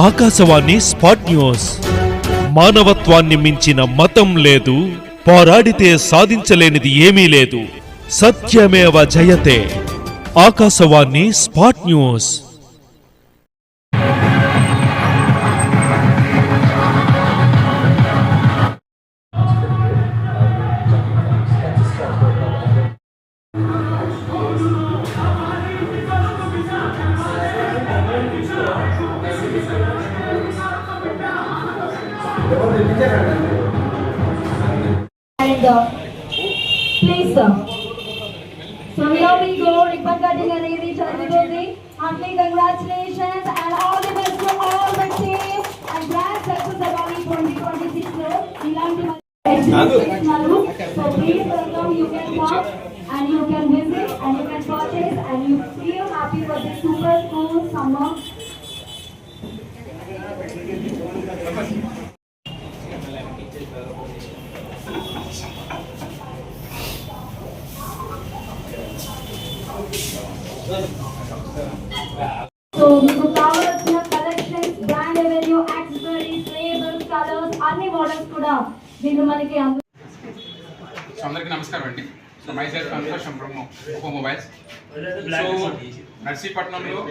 Akashvani spot news. మానవత్వాన్ని మించిన మతం లేదు, పోరాడితే సాధించలేనిది ఏమీ లేదు. సత్యమేవ జయతే. Akashvani spot news. Please, sir. So here we go. Ribbon cutting అనేది జరుగుతుంది. Heartily congratulations and all the best to all the team and grand success about 2026 లో ఇలాంటి so please welcome. You can come and you can visit and you can purchase and you feel happy for this super cool summer. So మీకు కావాల్సిన collections, brand revenue, accessories, labels, colours అన్ని models కూడా దీంట్లో మనకి. అందరికీ నమస్కారం అండి. So myself Santosham from Oppo mobiles. So నర్సీపట్నంలో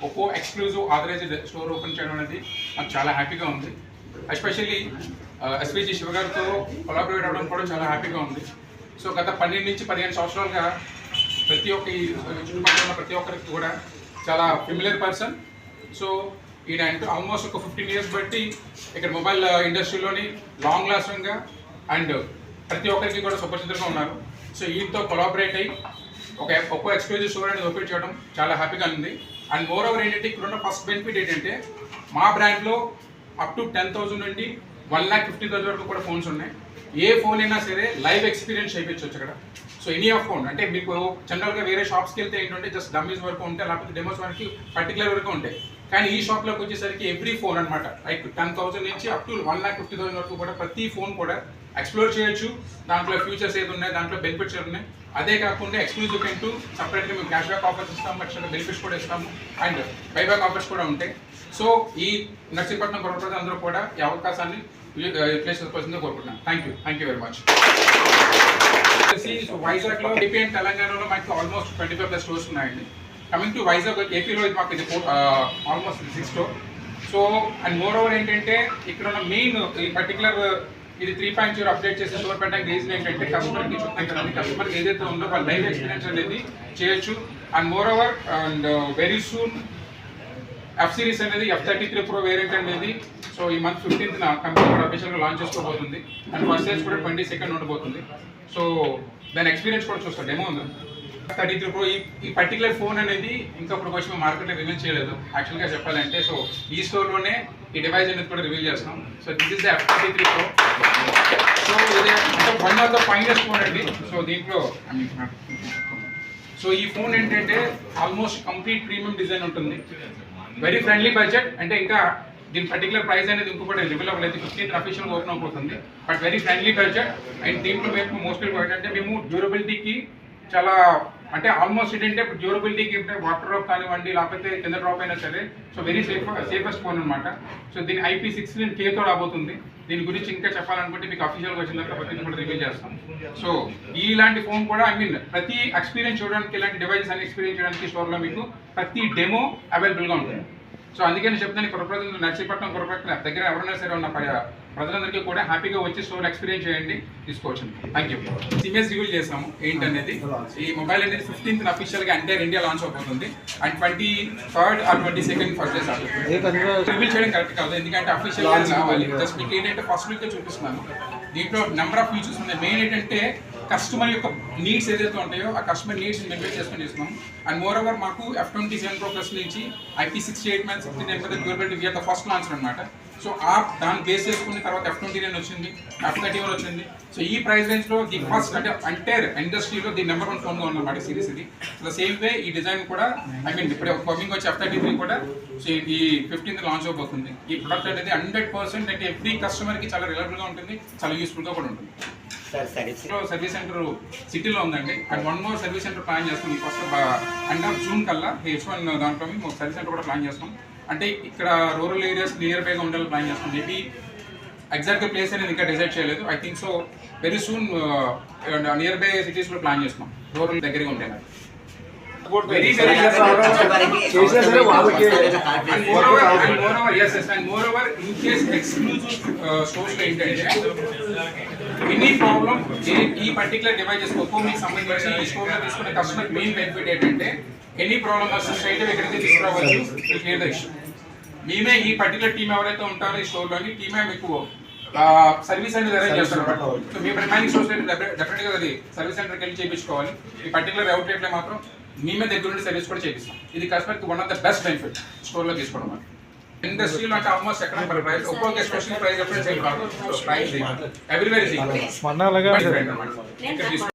Oppo exclusive authorised store open చేయడం అనేది నాకు చాలా హ్యాపీగా ఉంది. ఎస్పెషల్లీ ఎస్పీజీ శివ గారితో కొలాబరేట్ అవ్వడం కూడా చాలా హ్యాపీగా ఉంది. సో గత 12 నుంచి 15 సంవత్సరాలుగా ప్రతి ఒక్క ఈ చుట్టుపక్కల ఉన్న ప్రతి ఒక్కరికి కూడా చాలా ఫెమిలియర్ పర్సన్. సో ఈయన ఆల్మోస్ట్ ఒక 15 ఇయర్స్ బట్టి ఇక్కడ మొబైల్ ఇండస్ట్రీలోని లాంగ్ లాస్టింగ్గా అండ్ ప్రతి ఒక్కరికి కూడా సుపరిచితంగా ఉన్నారు. సో ఈయనతో కొలాబరేట్ అయ్యి ఒక ఒప్పో ఎక్స్క్లూజివ్ స్టోర్ అనేది ఓపెన్ చేయడం చాలా హ్యాపీగా ఉంది. అండ్ మోర్ ఓవర్ ఏంటంటే ఇక్కడ ఉన్న ఫస్ట్ బెనిఫిట్ ఏంటంటే మా బ్రాండ్లో అప్ టు 10,000 నుండి 1,50,000 వరకు కూడా ఫోన్స్ ఉన్నాయి. ఏ ఫోన్ అయినా సరే లైవ్ ఎక్స్పీరియన్స్ చేయించవచ్చు అక్కడ. సో ఎనీ ఆఫ్ ఫోన్ అంటే మీకు జనరల్గా వేరే షాప్స్కి వెళ్తే ఏంటంటే జస్ట్ డమ్మీస్ వరకు ఉంటాయి, లేకపోతే డెమోస్ వరకు పర్టికులర్ వరకు ఉంటాయి. కానీ ఈ షాప్లోకి వచ్చేసరికి ఎవ్రీ ఫోన్ అనమాట లైక్ 10,000 నుంచి అప్ టు 1,50,000 వరకు కూడా ప్రతి ఫోన్ కూడా ఎక్స్ప్లోర్ చేయొచ్చు. దాంట్లో ఫ్యూచర్స్ ఏది ఉన్నాయి, దాంట్లో బెనిఫిట్స్ ఏది ఉన్నాయి. అదే కాకుండా ఎక్స్క్లూజివ్ కంటూ సపరేట్గా మేము క్యాష్ బ్యాక్ ఆఫర్స్ ఇస్తాము, ఎక్స్ట్రా బెనిఫిట్స్ కూడా ఇస్తాము అండ్ బైబ్యాక్ ఆఫర్స్ కూడా ఉంటాయి. సో ఈ నర్సీపట్నం గొడవ అందరూ కూడా ఈ అవకాశాన్ని ప్లేస్ చేసుకోవాల్సిందిగా కోరుకుంటున్నాను. Thank you very much. So వైజాగ్లో ఏపీ అండ్ తెలంగాణలో మాకు ఆల్మోస్ట్ 25+ స్టోర్స్ ఉన్నాయండి. కమింగ్ టు వైజాగ్, ఏపీలో ఇది మాకు ఇది almost 6 store. So and more over ఏంటంటే ఇక్కడ ఉన్న మెయిన్ ఈ పర్టికులర్ ఇది 3.0 అప్డేట్ చేసి స్టోర్ పెట్టడానికి రీజన్ ఏంటంటే కస్టమర్కి చూస్తాం కదండి, కస్టమర్కి ఏదైతే ఉందో వాళ్ళ లైవ్ ఎక్స్పీరియన్స్ అనేది చేయొచ్చు. And more over and very soon F series అనేది F33 Pro వేరియంట్ అనేది సో ఈ మంత్ 15th కంపెనీ కూడా అఫీషియల్గా లాంచ్ చేసుకోబోతుంది. అండ్ ఫస్ట్ సేల్స్ కూడా 22nd ఉండబోతుంది. సో దాని ఎక్స్పీరియన్స్ కూడా చూస్తాం, డెమో ఉంది. F33 Pro ఈ పర్టికులర్ ఫోన్ అనేది ఇంకా ఇప్పుడు వచ్చి మేము మార్కెట్లో రివీల్ చేయలేదు యాక్చువల్గా చెప్పాలంటే. సో ఈ స్టోర్లోనే ఈ డివైస్ అనేది కూడా రివీల్ చేస్తాం. So this is the F33 Pro. So ఇది అంటే one of the finest phone అండి. సో దీంట్లో సో ఈ ఫోన్ ఏంటంటే ఆల్మోస్ట్ కంప్లీట్ ప్రీమియం డిజైన్ ఉంటుంది, వెరీ ఫ్రెండ్లీ బడ్జెట్. అంటే ఇంకా దీని పర్టికులర్ ప్రైస్ అనేది ఇంకొకటి రివీల్ అవ్వలేదు, 15th అఫీషియల్ ఓపెన్ అయిపోతుంది. But very friendly budget. And దీంట్లో మేము మోస్ట్లీ ఏంటంటే మేము డ్యూరబిలిటీకి చాలా అంటే ఆల్మోస్ట్ ఏంటంటే డ్యూరబిలిటీకి అంటే వాటర్ డ్రాప్ కానివ్వండి లేకపోతే కింద డ్రాప్ అయినా సరే సో వెరీ సేఫెస్ట్ ఫోన్ అనమాట. సో దీని IP16K రాబోతుంది. దీని గురించి ఇంకా చెప్పాలనుకుంటే మీకు అఫీషియల్గా వచ్చిన తర్వాత ప్రతి కూడా రివీల్ చేస్తాం. సో ఇలాంటి ఫోన్ కూడా ప్రతి ఎక్స్పీరియన్స్ చూడడానికి ఇలాంటి డివైజెస్ అన్ని ఎక్స్పీరియన్స్ చేయడానికి స్టోర్లో మీకు ప్రతి డెమో అవైలబుల్గా ఉంటుంది. సో అందుకే నేను చెప్తాను పురప్రజలు నర్సీపట్నం పురప్రజల దగ్గర ఎవరైనా సరే ఉన్న ప్రజలందరికీ కూడా హ్యాపీగా వచ్చి స్టోర్ ఎక్స్పీరియన్స్ చేయండి, తీసుకోవచ్చు. Thank you. ఇమేజ్ రివీల్ చేసాము ఏంటనేది. ఈ మొబైల్ అనేది 15th అఫీషియల్గా ఎంటైర్ ఇండియా లాంచ్ అవుతుంది. And 23rd or 22nd first days reveal చేయడం కరెక్ట్ కాదు, ఎందుకంటే అఫీషియల్గా రావాలి. జస్ట్ మీకు ఏంటంటే ఫస్ట్ వీక్ చూపిస్తున్నాను. దీంట్లో నెంబర్ ఆఫ్ ఫీచర్స్ ఉన్నాయి. మెయిన్ ఏంటంటే కస్టమర్ యొక్క నీడ్స్ ఏదైతే ఉంటాయో ఆ కస్టమర్ నీడ్స్ మెయింటైన్ చేసుకొని ఇస్తున్నాం. అండ్ మోర్ ఓవర్ మాకు F27 Pro Plus నుంచి IP68 16 durability we are the first launch అనమాట. సో దాన్ని బేస్ చేసుకుని తర్వాత F29 వచ్చింది, F31 వచ్చింది. సో ఈ ప్రైస్ రేంజ్లో ది ఫస్ట్ అంటే ఎంటైర్ ఇండస్ట్రీలో ది నెంబర్ 1 ఫోన్గా ఉందన్నమాట సిరీస్ ఇది. సో సేమ్ వే ఈ డిజైన్ కూడా ఇప్పుడు కమింగ్ వచ్చి F33 కూడా సో ఈ 15th లాంచ్ అవబోతుంది. ఈ ప్రొడక్ట్ అనేది 100% అంటే ఎవ్రీ కస్టమర్కి చాలా రిలయబుల్గా ఉంటుంది, చాలా యూస్ఫుల్గా కూడా ఉంటుంది. సర్వీస్ సెంటర్ సిటీలో ఉందండి. And 1 more service centre plan చేస్తాం. ఫస్ట్ ఎండ్ ఆఫ్ జూన్ కల్లా H1 దాంట్లో మేము సర్వీస్ సెంటర్ కూడా ప్లాన్ చేస్తాం. అంటే ఇక్కడ రూరల్ ఏరియాస్ నియర్ బైగా ఉండాలని ప్లాన్ చేస్తాం. మేబీ ఎగ్జాక్ట్గా ప్లేస్ అనేది ఇంకా డిసైడ్ చేయలేదు. I think so very soon near by సిటీస్లో ప్లాన్ చేస్తున్నాం, రూరల్ దగ్గరగా ఉంటాయి. Very very moreover in case exclusive stores లో ఏంటంటే ఎనీ ప్రాబ్లం ఈ పర్టికులర్ డివైజెస్ ఒక్కో మీకు సంబంధించి ఈ స్టోర్ లో తీసుకునే కస్టమర్ మెయిన్ బెనిఫిట్ ఏంటంటే ఎనీ ప్రాబ్లం వస్తే స్ట్రైట్ ఎక్కడికి తీసుకురావచ్చు, క్లియర్ ద ఇష్యూ. మేమే ఈ పర్టికులర్ టీమ్ ఎవరైతే ఉంటారో ఈ స్టోర్ లోని టీమే మీకు సర్వీస్ అనేది అరేంజ్ చేస్తారు. సో మీ రిమైనింగ్ స్టోర్స్ డెఫినెట్ గా అది సర్వీస్ సెంటర్కి వెళ్ళి చేయించుకోవాలి. ఈ పర్టికులర్ అవుట్లెట్ లో మాత్రం మేమే దగ్గర నుండి సర్వీస్ కూడా చేపిస్తాం. ఇది కస్టమర్కి one of the best benefit స్టోర్లో తీసుకోవడం వల్ల. ఇండస్ట్రీలో అంటే ఆల్మోస్ట్ ఎక్కడ మన ప్రైస్ ఒక్కొక్క స్పెషల్ ప్రైస్ ఎప్పుడు సేమ్ రాదు. Price everywhere is equal. ఇక్కడ తీసుకోవడం